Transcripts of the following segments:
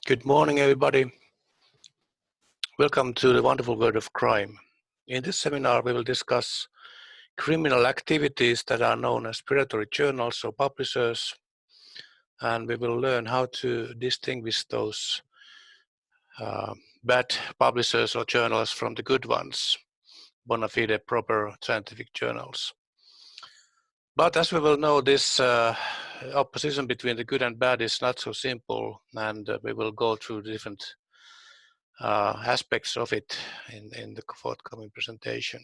Good morning, everybody. Welcome to the wonderful world of crime. In this seminar, we will discuss criminal activities that are known as predatory journals or publishers, and we will learn how to distinguish those bad publishers or journals from the good ones, bona fide, proper scientific journals. But as we will know, this opposition between the good and bad is not so simple, and we will go through different aspects of it in the forthcoming presentation.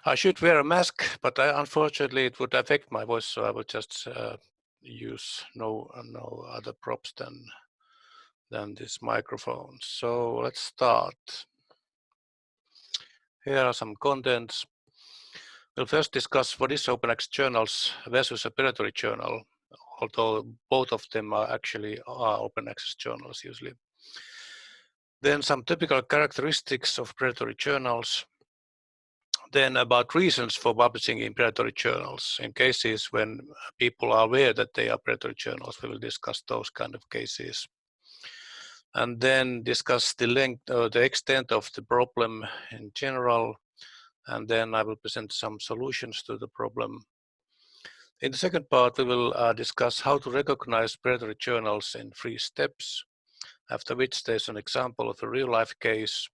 I should wear a mask, but unfortunately it would affect my voice, so I will just use no other props than this microphone. So let's start. Here are some contents. We'll first discuss what is open access journals versus a predatory journal, although both of them are actually open access journals usually. Then some typical characteristics of predatory journals. Then about reasons for publishing in predatory journals. In cases when people are aware that they are predatory journals, we will discuss those kind of cases. And then discuss the length or the extent of the problem in general. And then I will present some solutions to the problem. In the second part, we will discuss how to recognize predatory journals in 3 steps, after which there's an example of a real-life case.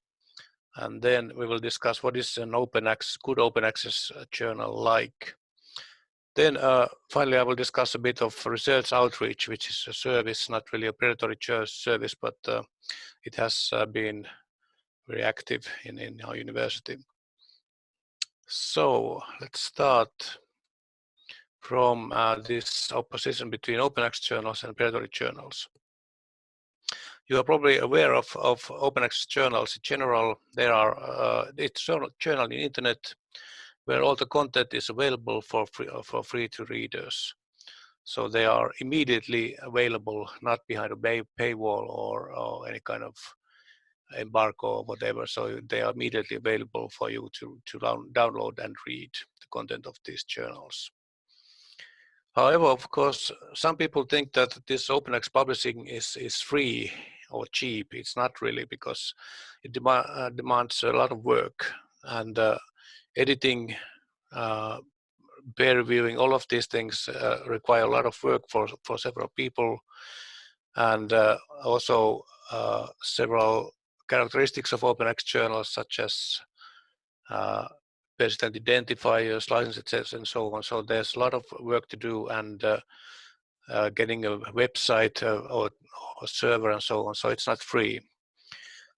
And then we will discuss what is an good open access journal like. Then finally, I will discuss a bit of research outreach, which is a service, not really a predatory service, but it has been very active in our university. So let's start from this opposition between open access journals and predatory journals. You are probably aware of open access journals in general. There are it's a journal in the internet where all the content is available for free to readers. So they are immediately available, not behind a paywall or any kind of embargo or whatever. So they are immediately available for you to download and read the content of these journals. However, of course, some people think that this open access publishing is free or cheap. It's not really, because it demands a lot of work, and editing, peer reviewing, all of these things require a lot of work for several people, and also several characteristics of open access journals, such as persistent identifiers, licenses, and so on. So there's a lot of work to do, and getting a website or a server and so on. So it's not free.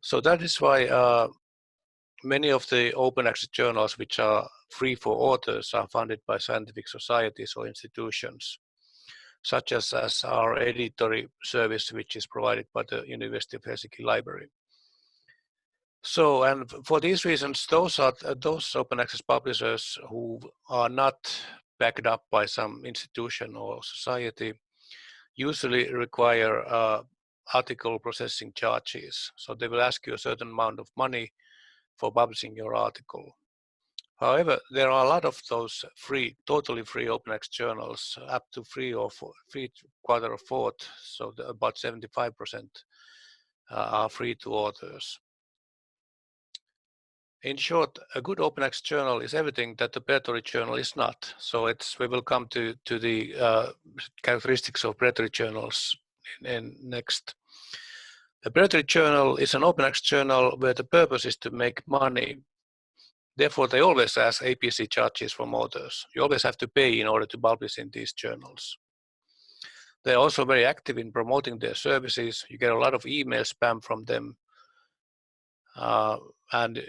So that is why many of the open access journals, which are free for authors, are funded by scientific societies or institutions, such as our editory service, which is provided by the University of Helsinki Library. So, and for these reasons, those open access publishers who are not backed up by some institution or society usually require article processing charges. So they will ask you a certain amount of money for publishing your article. However, there are a lot of those totally free open access journals, up to 3 or 4, 3/4, so about 75% are free to authors. In short, a good open access journal is everything that the predatory journal is not. So we will come to the characteristics of predatory journals in next. A predatory journal is an open access journal where the purpose is to make money. Therefore, they always ask APC charges from authors. You always have to pay in order to publish in these journals. They're also very active in promoting their services. You get a lot of email spam from them. And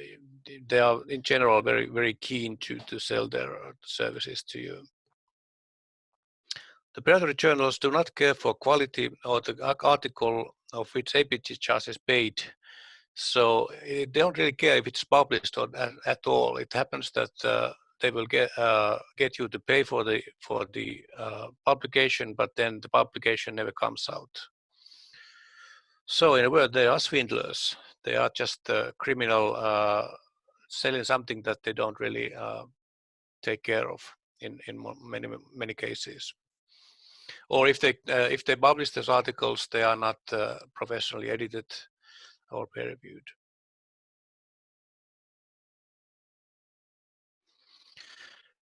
they are in general very, very keen to sell their services to you. The predatory journals do not care for quality or the article of which APC charge is paid. So they don't really care if it's published or at all. It happens that they will get you to pay for the publication, but then the publication never comes out. So in a word, they are swindlers. They are just criminal selling something that they don't really take care of in many cases. Or if they publish those articles, they are not professionally edited or peer-reviewed.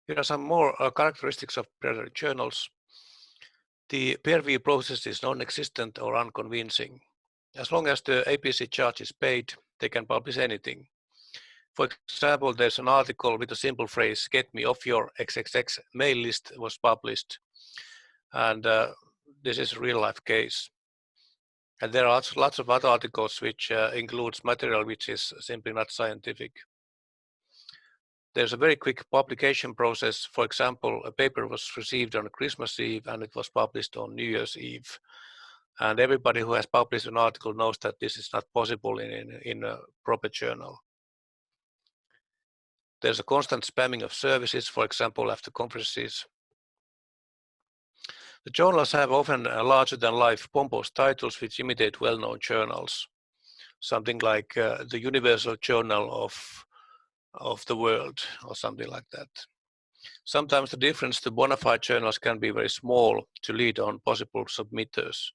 Here are some more characteristics of predatory journals. The peer review process is non-existent or unconvincing. As long as the APC charge is paid, they can publish anything. For example, there's an article with a simple phrase, "Get me off your XXX mail list," was published. And this is a real-life case. And there are lots of other articles which includes material which is simply not scientific. There's a very quick publication process. For example, a paper was received on Christmas Eve and it was published on New Year's Eve. And everybody who has published an article knows that this is not possible in a proper journal. There's a constant spamming of services, for example, after conferences. The journals have often larger-than-life pompous titles which imitate well-known journals. Something like the Universal Journal of the World or something like that. Sometimes the difference to bona fide journals can be very small to lead on possible submitters.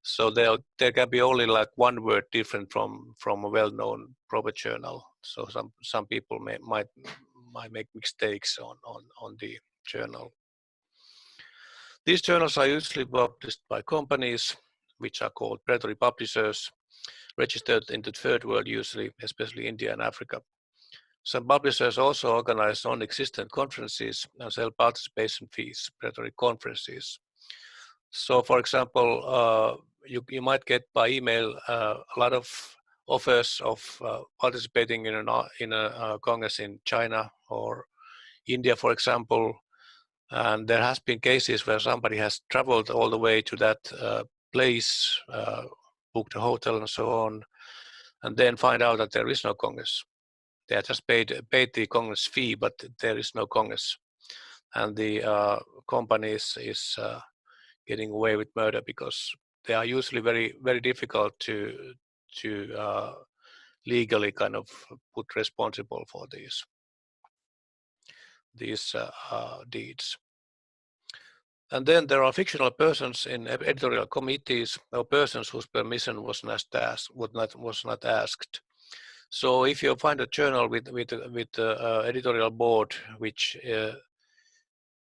So there can be only like one word different from a well-known proper journal. So some people might make mistakes on the journal. These journals are usually published by companies, which are called predatory publishers, registered in the third world usually, especially India and Africa. Some publishers also organize non-existent conferences and sell participation fees, predatory conferences. So for example, you might get by email a lot of offers of participating in a congress in China or India, for example. And there has been cases where somebody has traveled all the way to that place, booked a hotel and so on, and then find out that there is no congress. They have just paid the congress fee, but there is no congress. And the company is getting away with murder because they are usually very, very difficult to legally kind of put responsible for these deeds. And then there are fictional persons in editorial committees or persons whose permission was not asked. So if you find a journal with editorial board which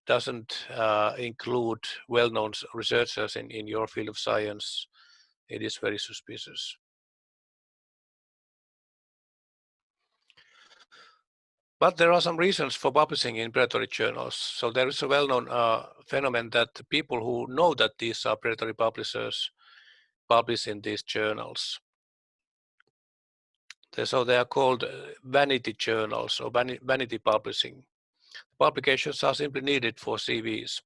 doesn't include well-known researchers in your field of science, it is very suspicious. But there are some reasons for publishing in predatory journals. So there is a well-known phenomenon that people who know that these are predatory publishers publish in these journals. So they are called vanity journals or vanity publishing. Publications are simply needed for CVs.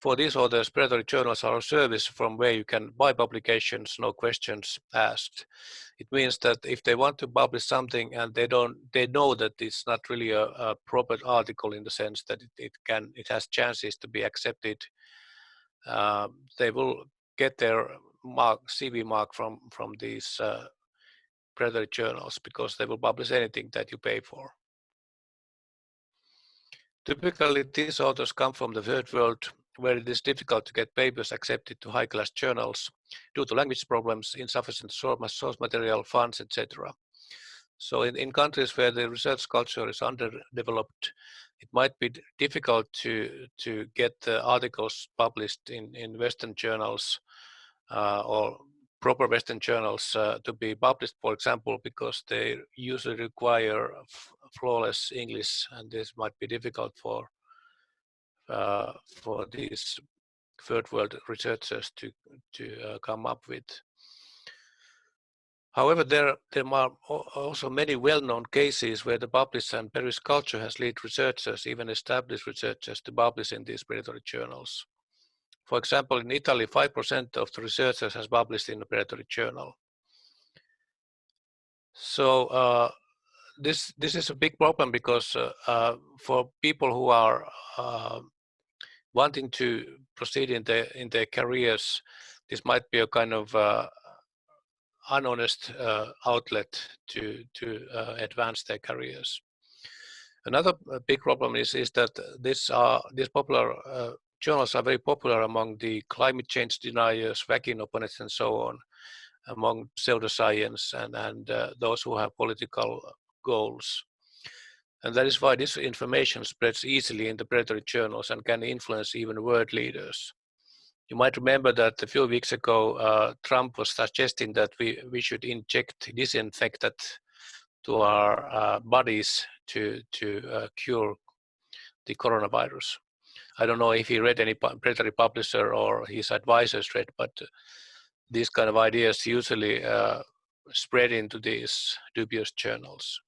For these authors, predatory journals are a service from where you can buy publications, no questions asked. It means that if they want to publish something and they know that it's not really a proper article in the sense that it has chances to be accepted, they will get their CV mark from these predatory journals because they will publish anything that you pay for. Typically, these authors come from the third world, where it is difficult to get papers accepted to high-class journals due to language problems, insufficient source material, funds, etc. So in countries where the research culture is underdeveloped, it might be difficult to get the articles published in Western journals or proper Western journals to be published, for example, because they usually require flawless English, and this might be difficult for these third world researchers to come up with. However, there are also many well-known cases where the published and perished culture has led researchers, even established researchers, to publish in these predatory journals. For example, in Italy, 5% of the researchers has published in a predatory journal. So this is a big problem because for people who are wanting to proceed in their careers, this might be a kind of unhonest outlet to advance their careers. Another big problem is that these popular journals are very popular among the climate change deniers, vaccine opponents, and so on, among pseudoscience and those who have political goals. And that is why this information spreads easily in the predatory journals and can influence even world leaders. You might remember that a few weeks ago, Trump was suggesting that we should inject disinfectant to our bodies to cure the coronavirus. I don't know if he read any predatory publisher or his advisors read, but these kind of ideas usually spread into these dubious journals.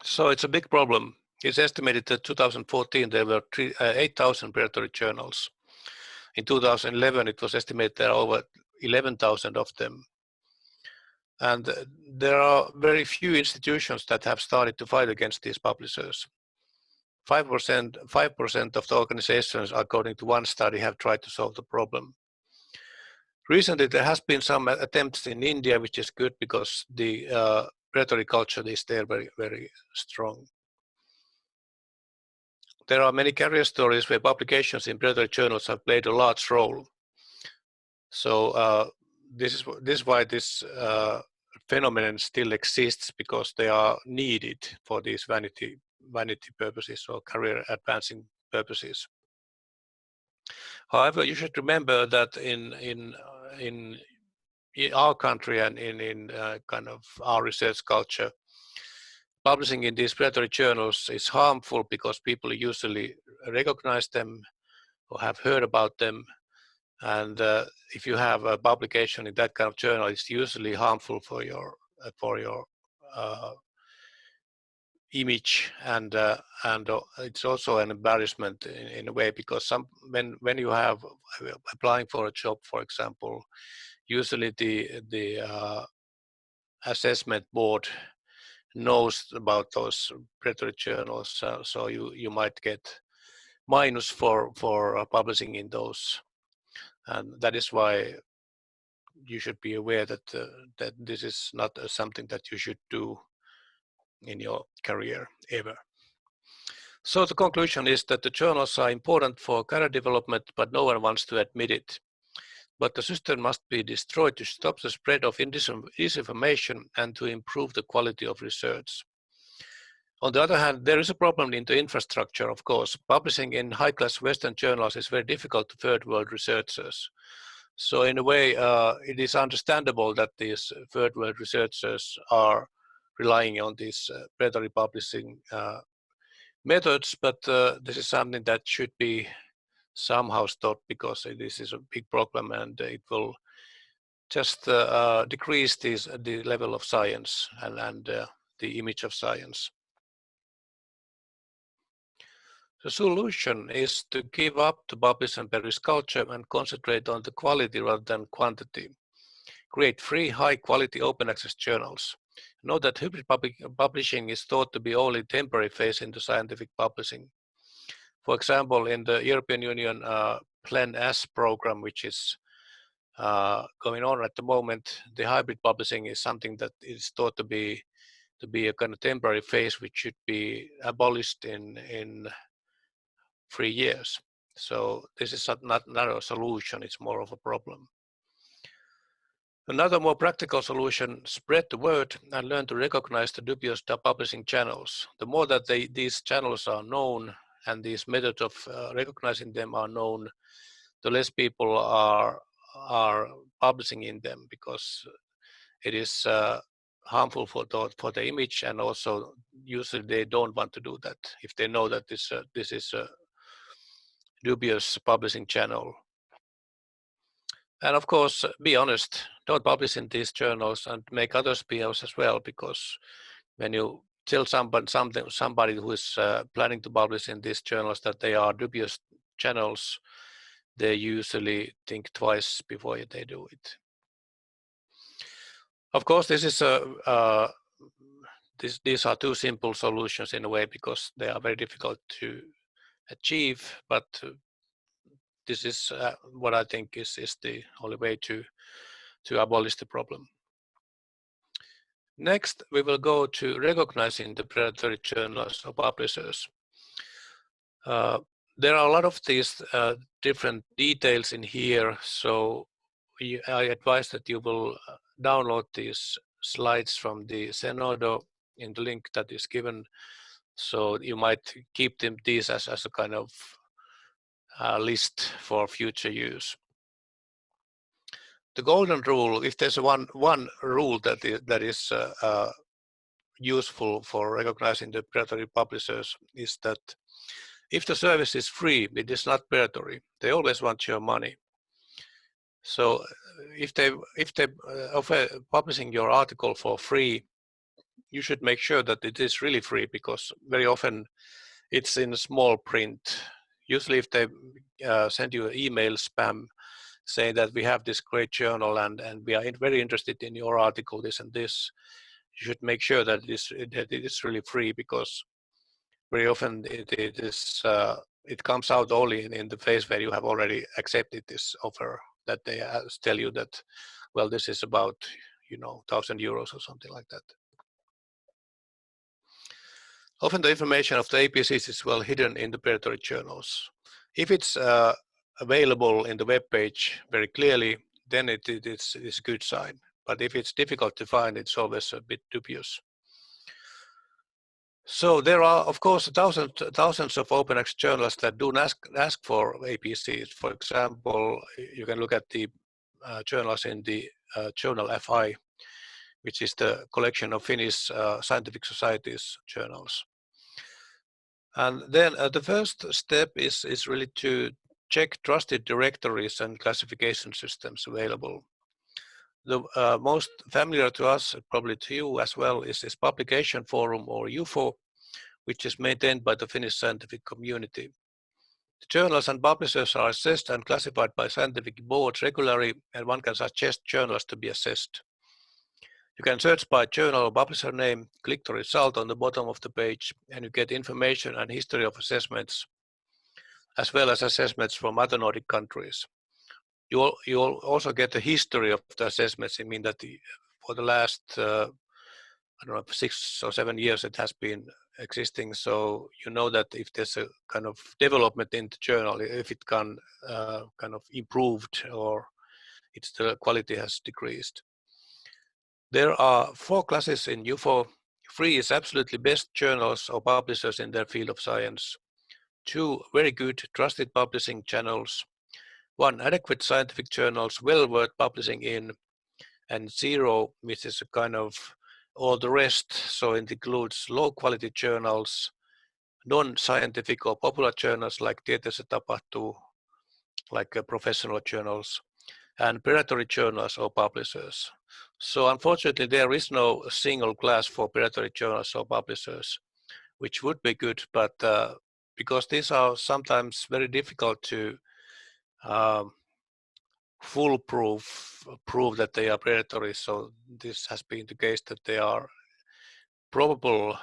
So it's a big problem. It's estimated that 2014 there were 8,000 predatory journals. In 2011 it was estimated there are over 11,000 of them. And there are very few institutions that have started to fight against these publishers. 5% of the organizations, according to one study, have tried to solve the problem. Recently, there has been some attempts in India, which is good because the predatory culture is there very, very strong. There are many career stories where publications in predatory journals have played a large role. So this is why this phenomenon still exists, because they are needed for these vanity purposes or career advancing purposes. However, you should remember that in our country and in kind of our research culture, publishing in these predatory journals is harmful because people usually recognize them or have heard about them. And if you have a publication in that kind of journal, it's usually harmful for your image, and it's also an embarrassment in a way, because when you have applying for a job, for example, usually the assessment board knows about those predatory journals, so you might get minus for publishing in those, and that is why you should be aware that that this is not something that you should do in your career ever. So the conclusion is that the journals are important for career development, but no one wants to admit it. But the system must be destroyed to stop the spread of disinformation and to improve the quality of research. On the other hand, there is a problem in the infrastructure, of course. Publishing in high-class Western journals is very difficult to third world researchers. So in a way, it is understandable that these third world researchers are relying on these predatory publishing methods, but this is something that should be somehow stopped, because this is a big problem and it will just decrease the level of science and the image of science. The solution is to give up the publish and perish culture and concentrate on the quality rather than quantity. Create free, high-quality, open-access journals. Note that hybrid publishing is thought to be only a temporary phase into scientific publishing. For example, in the European Union Plan S program, which is going on at the moment, the hybrid publishing is something that is thought to be a kind of temporary phase, which should be abolished in 3 years. So this is not a solution, it's more of a problem. Another more practical solution: spread the word and learn to recognize the dubious publishing channels. The more that these channels are known and these methods of recognizing them are known, the less people are publishing in them, because it is harmful for the image, and also usually they don't want to do that if they know that this is a dubious publishing channel. And of course, be honest, don't publish in these journals and make others be honest as well, because when you tell somebody who is planning to publish in these journals that they are dubious channels, they usually think twice before they do it. Of course, this is these are two simple solutions in a way, because they are very difficult to achieve, but this is what I think is the only way to abolish the problem. Next, we will go to recognizing the predatory journals or publishers. There are a lot of these different details in here, so I advise that you will download these slides from the Zenodo in the link that is given. So you might keep these as a kind of list for future use. The golden rule, if there's one rule that is useful for recognizing the predatory publishers, is that if the service is free, it is not predatory. They always want your money. So if they offer publishing your article for free, you should make sure that it is really free, because very often it's in small print. Usually if they send you an email spam saying that we have this great journal and we are very interested in your article, this and this, you should make sure that it is really free, because very often it comes out only in the phase where you have already accepted this offer, that they tell you that, well, this is about, you know, €1,000 or something like that. Often the information of the APCs is well hidden in the predatory journals. If it's available in the web page very clearly, then it's a good sign. But if it's difficult to find, it's always a bit dubious. So there are, of course, thousands of open access journals that do ask for APCs. For example, you can look at the journals in the journal FI, which is the collection of Finnish scientific societies journals. And then the first step is really to check trusted directories and classification systems available. The most familiar to us, probably to you as well, is this publication forum, or UFO, which is maintained by the Finnish scientific community. The journals and publishers are assessed and classified by scientific boards regularly, and one can suggest journals to be assessed. You can search by journal or publisher name, click the result on the bottom of the page, and you get information and history of assessments, as well as assessments from other Nordic countries. You'll also get the history of the assessments. I mean that for the last, I don't know, 6 or 7 years it has been existing. So you know that if there's a kind of development in the journal, if it can kind of improved, or the quality has decreased. There are 4 classes in UFO. Free is absolutely best journals or publishers in their field of science. 2 very good trusted publishing channels. 1 adequate scientific journals well worth publishing in. And 0, which is a kind of all the rest. So it includes low quality journals, non-scientific or popular journals like Tieteessä tapahtuu, like professional journals, and predatory journals or publishers. So unfortunately, there is no single class for predatory journals or publishers, which would be good, but because these are sometimes very difficult to prove that they are predatory, so this has been the case that they are probable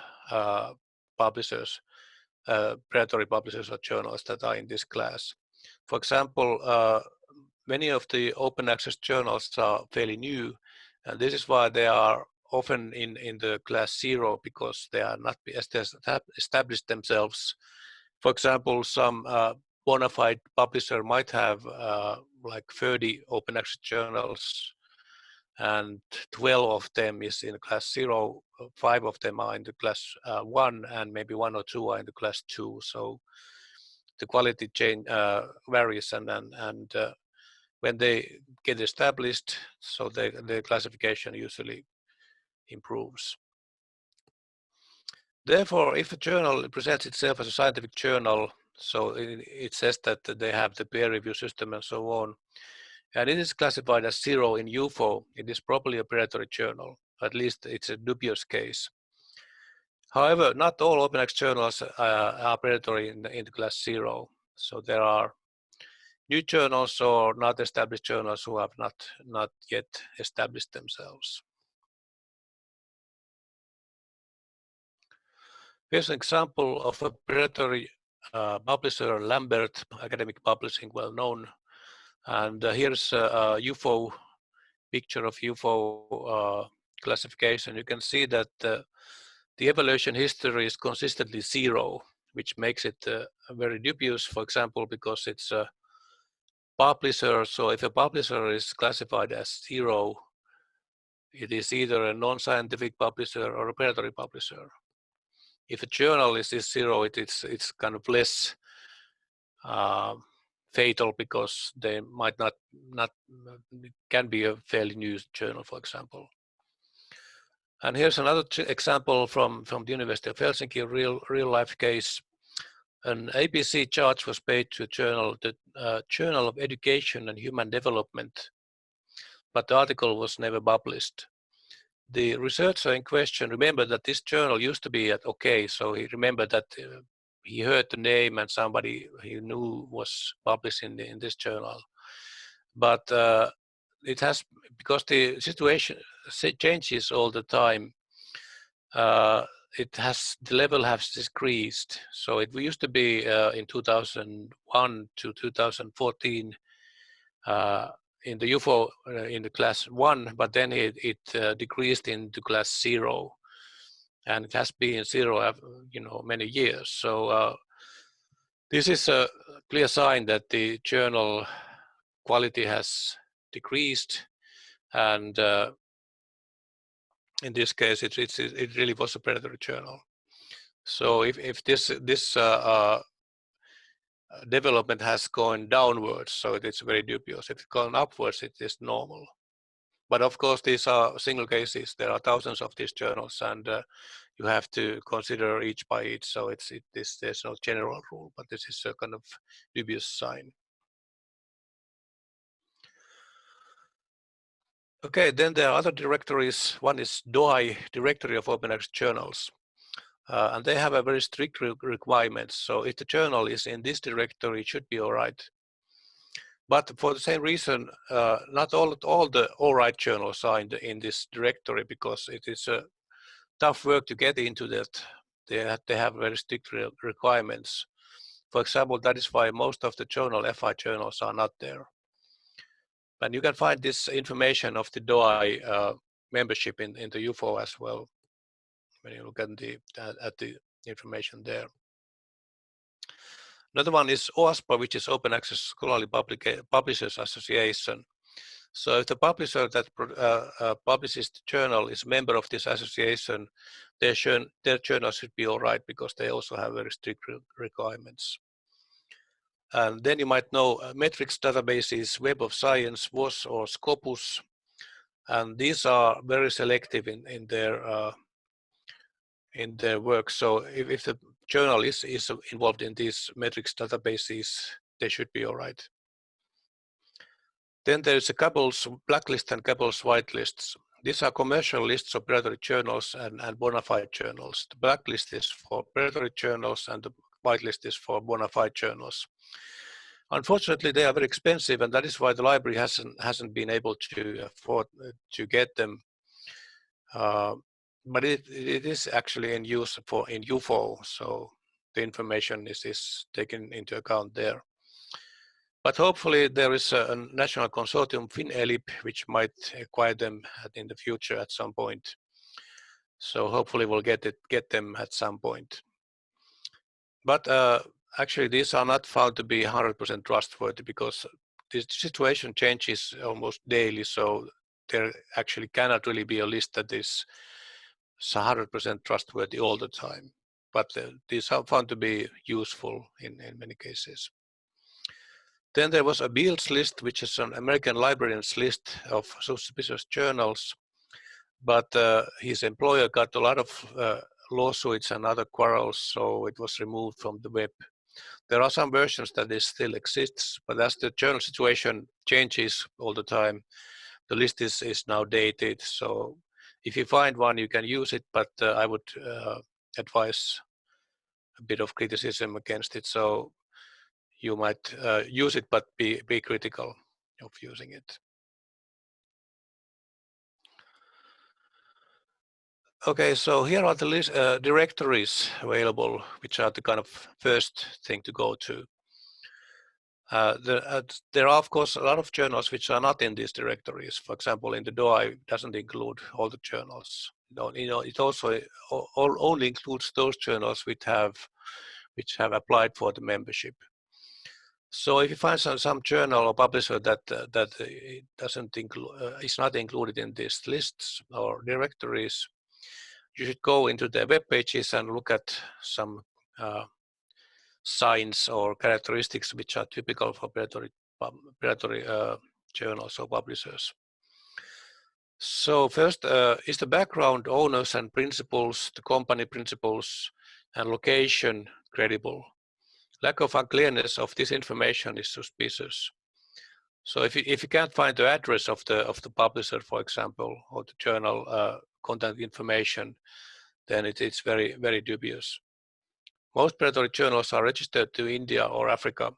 publishers, predatory publishers or journals that are in this class. For example, many of the open access journals are fairly new, and this is why they are often in the class 0, because they are not established themselves. For example, some bona fide publisher might have like 30 open access journals, and 12 of them is in class 0, 5 of them are in the class 1, and maybe 1 or 2 are in the class 2. So the quality change varies, and when they get established, so the classification usually improves. Therefore, if a journal presents itself as a scientific journal, so it says that they have the peer review system and so on, and it is classified as 0 in UFO, it is probably a predatory journal. At least it's a dubious case. However, not all open access journals are predatory in the class 0. So there are new journals or not established journals who have not yet established themselves. Here's an example of a predatory publisher, Lambert Academic Publishing, well known. And here's a UFO picture of UFO classification. You can see that the evaluation history is consistently 0, which makes it very dubious, for example, because it's a publisher. So if a publisher is classified as 0, it is either a non-scientific publisher or a predatory publisher. If a journal is 0, it's kind of less fatal because they might not it can be a fairly new journal, for example. And here's another example from the University of Helsinki, a real life case. An ABC charge was paid to a journal, the Journal of Education and Human Development, but the article was never published. The researcher in question remembered that this journal used to be at OK, so he remembered that he heard the name and somebody he knew was published in this journal. But it has, because the situation changes all the time, the level has decreased. So it used to be in 2001 to 2014 in the UFO in the class 1, but then it decreased into class 0, and it has been 0 many years. So this is a clear sign that the journal quality has decreased, and in this case it really was a predatory journal. So if this development has gone downwards, so it's very dubious. If it's gone upwards, it is normal. But of course, these are single cases. There are thousands of these journals, and you have to consider each by each. So there's no general rule, but this is a kind of dubious sign. Okay, then there are other directories. One is DOI, Directory of Open Access Journals. And they have a very strict requirements. So if the journal is in this directory, it should be all right. But for the same reason, not all the all right journals are in this directory, because it is a tough work to get into that. They have very strict requirements. For example, that is why most of the FI journals are not there. And you can find this information of the DOI membership in the UFO as well, when you look at the information there. Another one is OASPA, which is Open Access Scholarly Publishers Association. So if the publisher that publishes the journal is a member of this association, their journal should be all right, because they also have very strict requirements. And then you might know metrics databases, Web of Science, WOS or Scopus, and these are very selective in their work. So if the journal is involved in these metrics databases, they should be all right. Then there's a Cabell's blacklist and Cabell's whitelists. These are commercial lists of predatory journals and bona fide journals. The blacklist is for predatory journals and the whitelist is for bona fide journals. Unfortunately, they are very expensive, and that is why the library hasn't been able to afford to get them. But it is actually in use in UFO, so the information is taken into account there. But hopefully there is a national consortium, FinELIP, which might acquire them in the future at some point. So hopefully we'll get them at some point. But actually these are not found to be 100% trustworthy, because this situation changes almost daily. So there actually cannot really be a list that is 100% trustworthy all the time. But these are found to be useful in many cases. Then there was a Beals list, which is an American librarian's list of suspicious journals. But his employer got a lot of lawsuits and other quarrels, so it was removed from the web. There are some versions that it still exists, but as the journal situation changes all the time, the list is now dated. So if you find one, you can use it, but I would advise a bit of criticism against it. So you might use it, but be critical of using it. Okay, so here are the list, directories available, which are the kind of first thing to go to. There are, of course, a lot of journals which are not in these directories. For example, in the DOI, it doesn't include all the journals. It also only includes those journals which have which have applied for the membership. So if you find some journal or publisher that is not included in these lists or directories, you should go into their web pages and look at some signs or characteristics which are typical for predatory journals or publishers. So first is the background, owners and principals, the company principals and location credible. Lack of unclearness of this information is suspicious. So if you can't find the address of the publisher, for example, or the journal content information, then it's very dubious. Most predatory journals are registered to India or Africa.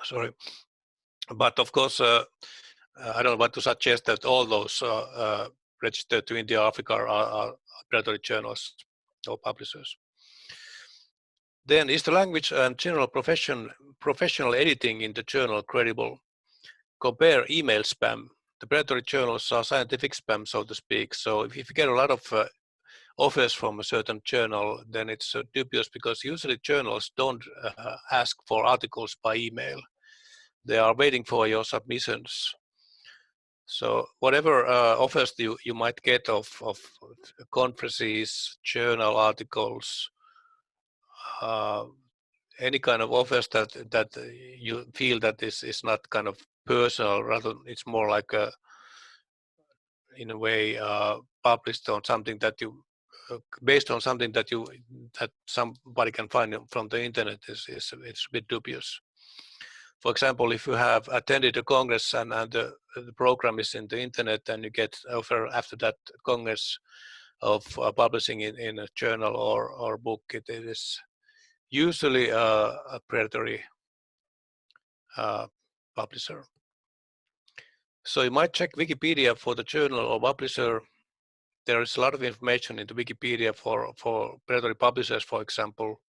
Sorry, but of course I don't want to suggest that all those registered to India or Africa are predatory journals or publishers. Then is the language and general professional editing in the journal credible? Compare email spam. The predatory journals are scientific spam, so to speak. So if you get a lot of offers from a certain journal, then it's dubious because usually journals don't ask for articles by email. They are waiting for your submissions. So whatever offers you might get of conferences, journal articles, any kind of offers that you feel that this is not kind of personal, rather it's more like in a way published on something that you based on something that somebody can find from the internet it's a bit dubious. For example, if you have attended a congress and the program is in the internet and you get offer after that congress of publishing in a journal or book, it is usually a predatory publisher. So you might check Wikipedia for the journal or publisher. There is a lot of information in the Wikipedia for predatory publishers, for example.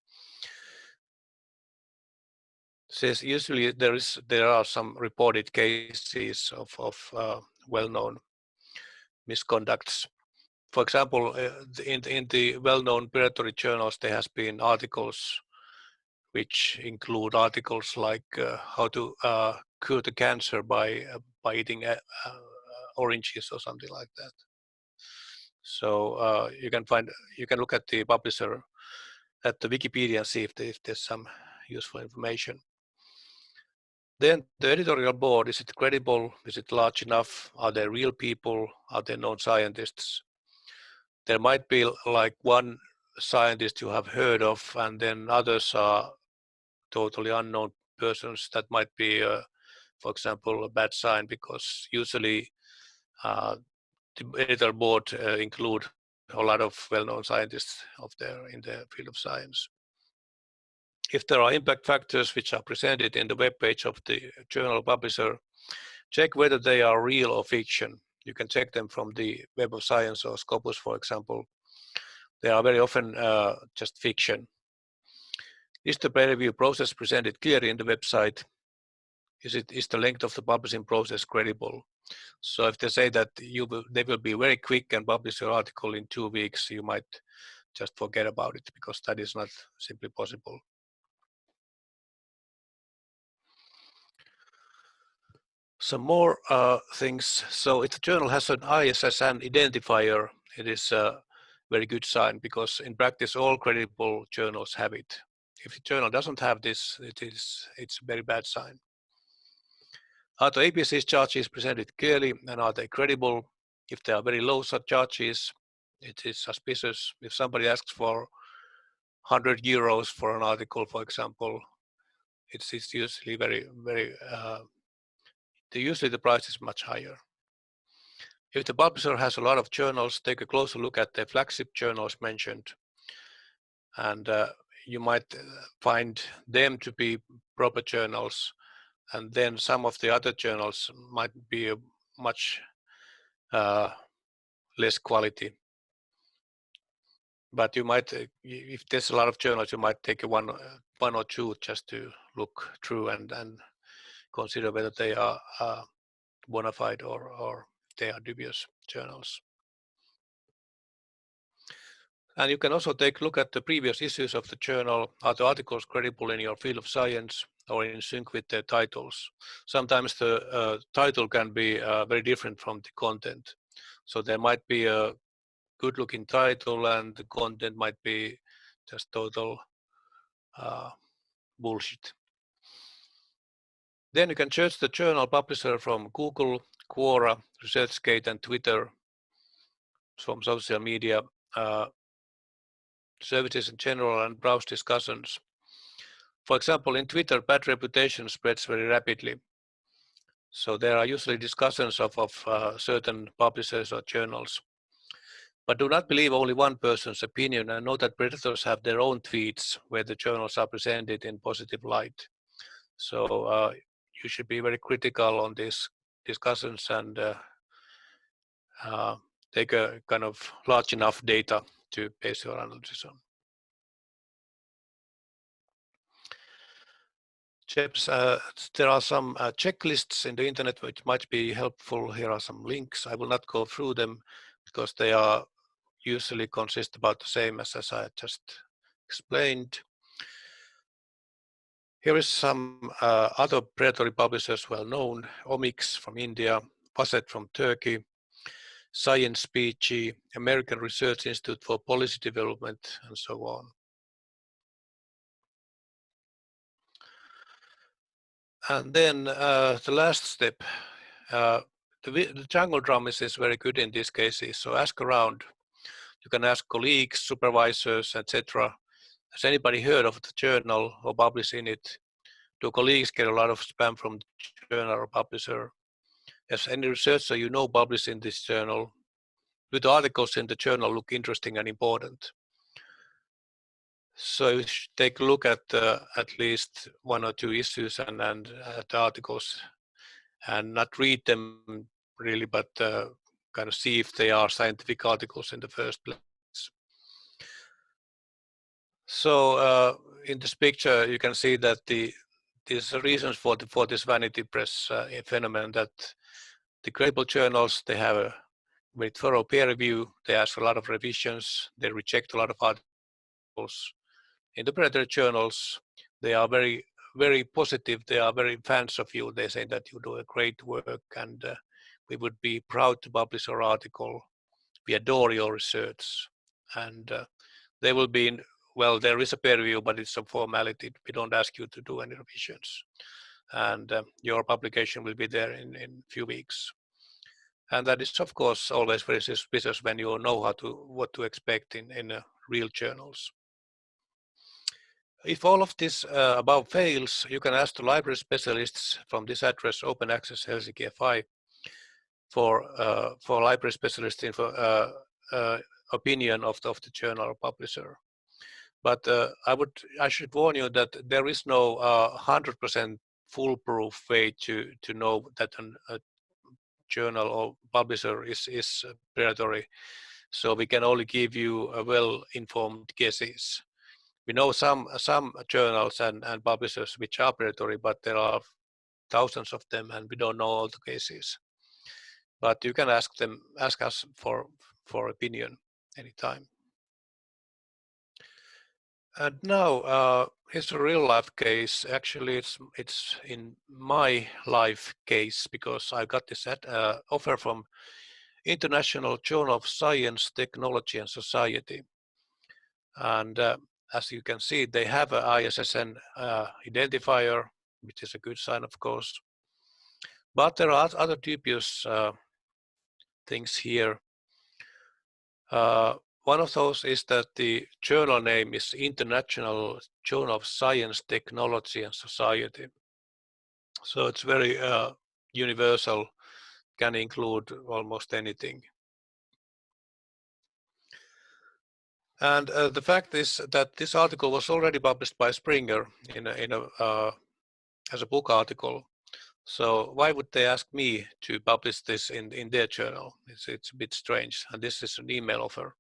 Says usually there are some reported cases of well-known misconducts. For example, in the well-known predatory journals, there has been articles which include articles like how to cure the cancer by eating oranges or something like that. So you can look at the publisher at the Wikipedia and see if there's some useful information. Then the editorial board, is it credible? Is it large enough? Are they real people? Are they known scientists? There might be like one scientist you have heard of, and then others are totally unknown persons. That might be, for example, a bad sign, because usually the editorial board include a lot of well-known scientists in the field of science. If there are impact factors which are presented in the web page of the journal publisher, check whether they are real or fiction. You can check them from the Web of Science or Scopus, for example. They are very often just fiction. Is the peer review process presented clearly in the website? Is the length of the publishing process credible? So if they say that they will be very quick and publish your article in 2 weeks, you might just forget about it, because that is not simply possible. Some more things. So if the journal has an ISSN identifier, it is a very good sign, because in practice all credible journals have it. If the journal doesn't have this, it's a very bad sign. Are the APC's charges presented clearly, and are they credible? If they are very low charges, it is suspicious. If somebody asks for 100 euros for an article, for example, it's usually usually the price is much higher. If the publisher has a lot of journals, take a closer look at the flagship journals mentioned, and you might find them to be proper journals, and then some of the other journals might be much less quality. But you might, if there's a lot of journals, you might take one or two just to look through and consider whether they are bona fide or they are dubious journals. And you can also take a look at the previous issues of the journal. Are the articles credible in your field of science or in sync with their titles? Sometimes the title can be very different from the content. So there might be a good looking title and the content might be just total bullshit. Then you can search the journal publisher from Google, Quora, ResearchGate, and Twitter, from social media services in general, and browse discussions. For example, in Twitter, bad reputation spreads very rapidly. So there are usually discussions of certain publishers or journals. But do not believe only one person's opinion, and know that predators have their own tweets where the journals are presented in positive light. So you should be very critical on these discussions and take a kind of large enough data to base your analysis on. There are some checklists in the internet which might be helpful. Here are some links. I will not go through them because they are usually consist about the same as I just explained. Here is some other predatory publishers well known: Omics from India, Paset from Turkey, Science PG, American Research Institute for Policy Development, and so on. And then the last step, the jungle drum is very good in these cases. So ask around. You can ask colleagues, supervisors, etc. Has anybody heard of the journal or published in it? Do colleagues get a lot of spam from the journal or publisher? Has any researcher you know published in this journal? Do the articles in the journal look interesting and important? So you should take a look at least one or two issues and the articles, and not read them really, but kind of see if they are scientific articles in the first place. So in this picture, you can see that these reasons for this vanity press phenomenon, that the credible journals, they have a very thorough peer review, they ask a lot of revisions, they reject a lot of articles. In the predatory journals, they are very, very positive, they are very fans of you, they say that you do a great work and we would be proud to publish our article, we adore your research. And they will be in, well, there is a peer review, but it's a formality. We don't ask you to do any revisions. And your publication will be there in a few weeks. And that is, of course, always very suspicious when you know what to expect in real journals. If all of this above fails, you can ask the library specialists from this address, Open Access Helsinki FI, for library specialist opinion of the journal or publisher. But I should warn you that there is no 100% foolproof way to know that a journal or publisher is predatory. So we can only give you a well-informed guesses. We know some journals and publishers which are predatory, but there are thousands of them, and we don't know all the cases. But you can ask us for opinion anytime. And now here's a real life case. Actually, it's in my life case because I got this offer from International Journal of Science, Technology and Society. And as you can see, they have an ISSN identifier, which is a good sign, of course. But there are other dubious things here. One of those is that the journal name is International Journal of Science, Technology and Society. So it's very universal, can include almost anything. And the fact is that this article was already published by Springer as a book article. So why would they ask me to publish this in their journal? It's a bit strange. And this is an email offer.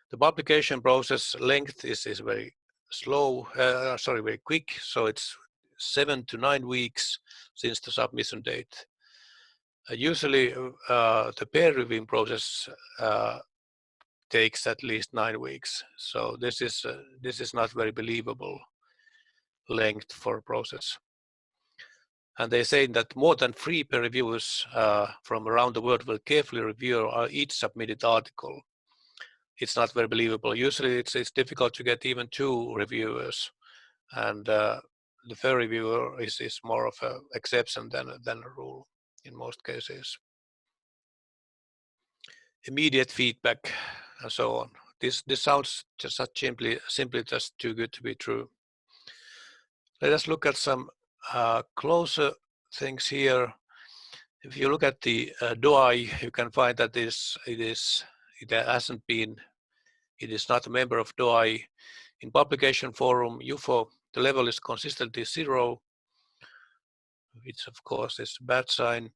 The publication process length is very slow, very quick. So it's 7 to 9 weeks since the submission date. Usually the peer reviewing process takes at least 9 weeks. So this is not very believable length for a process. And they say that more than 3 peer reviewers from around the world will carefully review each submitted article. It's not very believable. Usually it's difficult to get even 2 reviewers, and the peer reviewer is more of an exception than a rule in most cases. Immediate feedback and so on. This sounds just simply just too good to be true. Let us look at some closer things here. If you look at the DOI, you can find that it is not a member of DOI. In publication forum UFO, the level is consistently 0, which of course is a bad sign.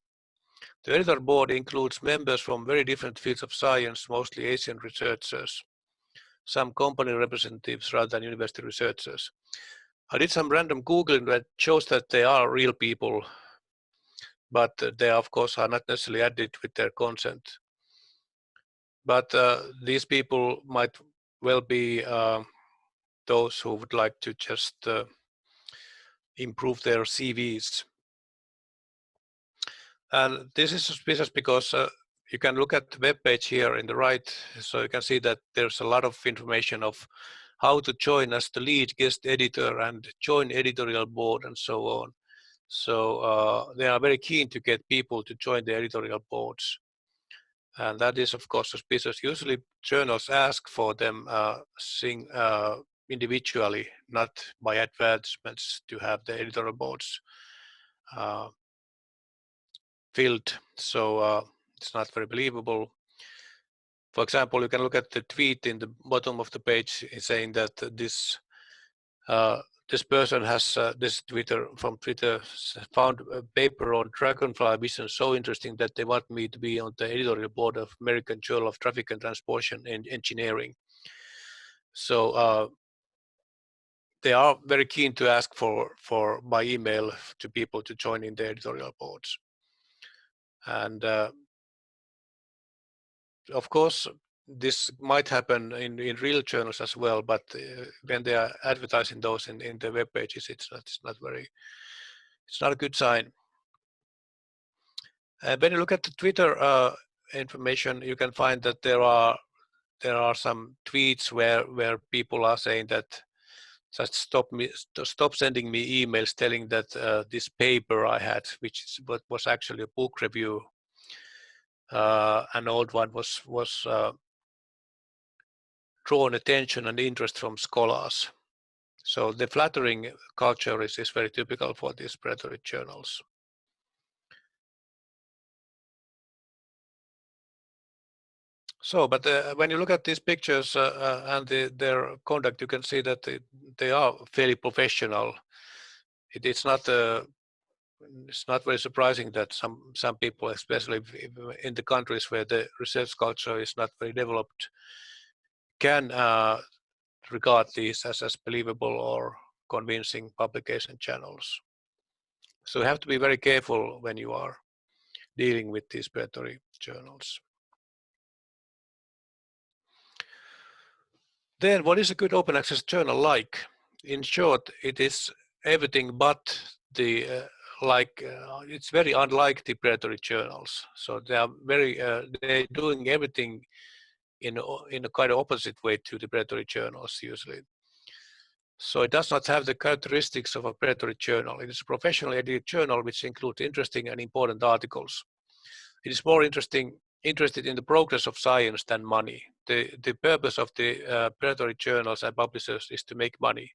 The editor board includes members from very different fields of science, mostly Asian researchers, some company representatives rather than university researchers. I did some random Googling that shows that they are real people, but they of course are not necessarily added with their consent. But these people might well be those who would like to just improve their CVs. And this is suspicious because you can look at the web page here in the right, so you can see that there's a lot of information of how to join as the lead guest editor and join editorial board and so on. So they are very keen to get people to join the editorial boards. And that is, of course, suspicious. Usually journals ask for them individually, not by advertisements, to have the editorial boards filled. So it's not very believable. For example, you can look at the tweet in the bottom of the page saying that this person has, this Twitter from Twitter, found a paper on dragonfly vision so interesting that they want me to be on the editorial board of American Journal of Traffic and Transportation and Engineering. So they are very keen to ask for by email to people to join in the editorial boards. And of course, this might happen in real journals as well, but when they are advertising those in the web pages, it's not a good sign. When you look at the Twitter information, you can find that there are some tweets where people are saying that just stop sending me emails telling that this paper I had, which was actually a book review, an old one, was drawn attention and interest from scholars. So the flattering culture is very typical for these predatory journals. So, but when you look at these pictures and their conduct, you can see that they are fairly professional. It's not very surprising that some people, especially in the countries where the research culture is not very developed, can regard these as believable or convincing publication channels. So you have to be very careful when you are dealing with these predatory journals. Then what is a good open access journal like? In short, it is everything but the it's very unlike the predatory journals. So they are they're doing everything in a kind of opposite way to the predatory journals usually. So it does not have the characteristics of a predatory journal. It is a professionally edited journal which includes interesting and important articles. It is more interested in the progress of science than money. The purpose of the predatory journals and publishers is to make money.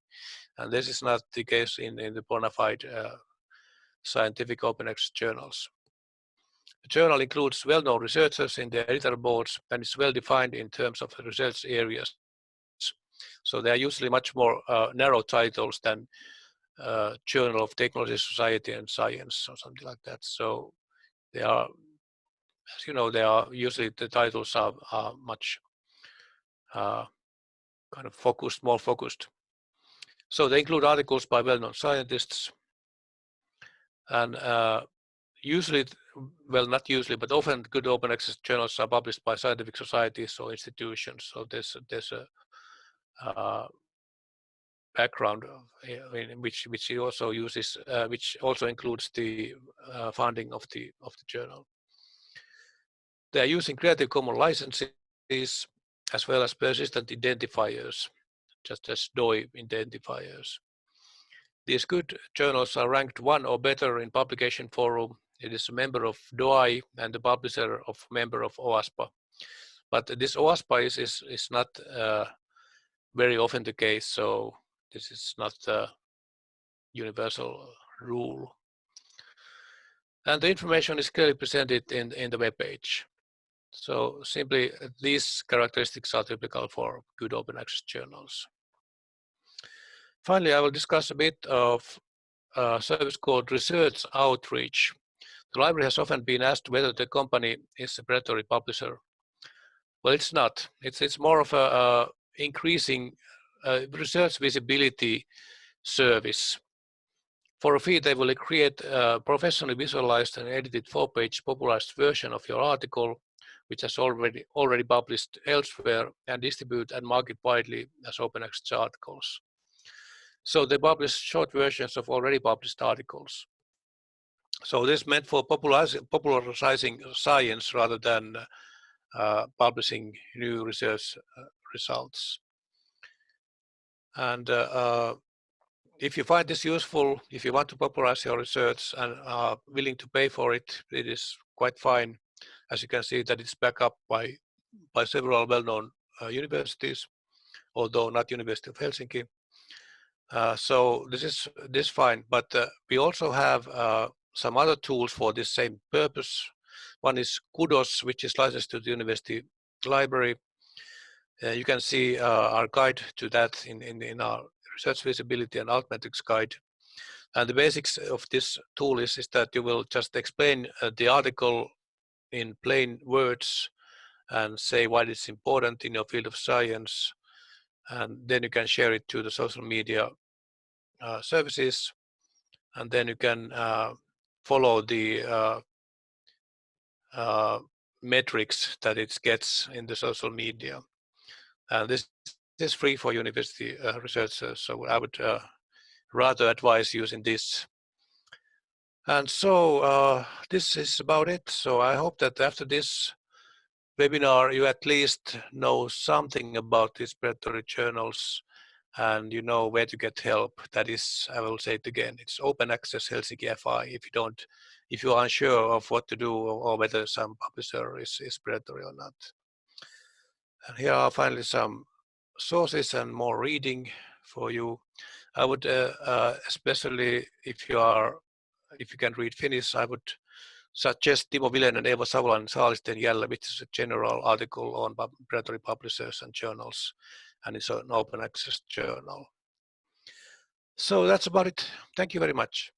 And this is not the case in the bona fide scientific open access journals. The journal includes well-known researchers in the editor boards and is well defined in terms of research areas. So they are usually much more narrow titles than Journal of Technology, Society and Science or something like that. So they are, as you know, they are usually the titles are much kind of focused, more focused. So they include articles by well-known scientists, and usually, well, not usually, but often good open access journals are published by scientific societies or institutions. So there's a background which he also uses, which also includes the funding of the journal. They are using Creative Commons licenses as well as persistent identifiers, just as DOI identifiers. These good journals are ranked 1 or better in publication forum. It is a member of DOI and the publisher of member of OASPA. But this OASPA is not very often the case, so this is not the universal rule. And the information is clearly presented in the web page. So simply these characteristics are typical for good open access journals. Finally, I will discuss a bit of a service called research outreach. The library has often been asked whether the company is a predatory publisher. Well, it's not. It's more of a increasing research visibility service. For a fee, they will create a professionally visualized and edited 4-page popularized version of your article, which has already published elsewhere, and distribute and market widely as open access articles. So they publish short versions of already published articles. So this is meant for popularizing science rather than publishing new research results. And if you find this useful, if you want to popularize your research and are willing to pay for it, it is quite fine. As you can see, that it's backed up by several well-known universities, although not University of Helsinki. So this is fine, but we also have some other tools for this same purpose. One is Kudos, which is licensed to the University Library. You can see our guide to that in our research visibility and altmetrics guide. And the basics of this tool is that you will just explain the article in plain words and say why it's important in your field of science. And then you can share it to the social media services. And then you can follow the metrics that it gets in the social media. And this is free for university researchers, so I would rather advise using this. And so this is about it. So I hope that after this webinar, you at least know something about these predatory journals and you know where to get help. That is, I will say it again, it's open access Helsinki FI. If you are unsure of what to do or whether some publisher is predatory or not. And here are finally some sources and more reading for you. I would especially if you can read Finnish, I would suggest Timo Vilenen, Eeva Savolan, Saalisten Jälle, which is a general article on predatory publishers and journals, and it's an open access journal. So that's about it. Thank you very much.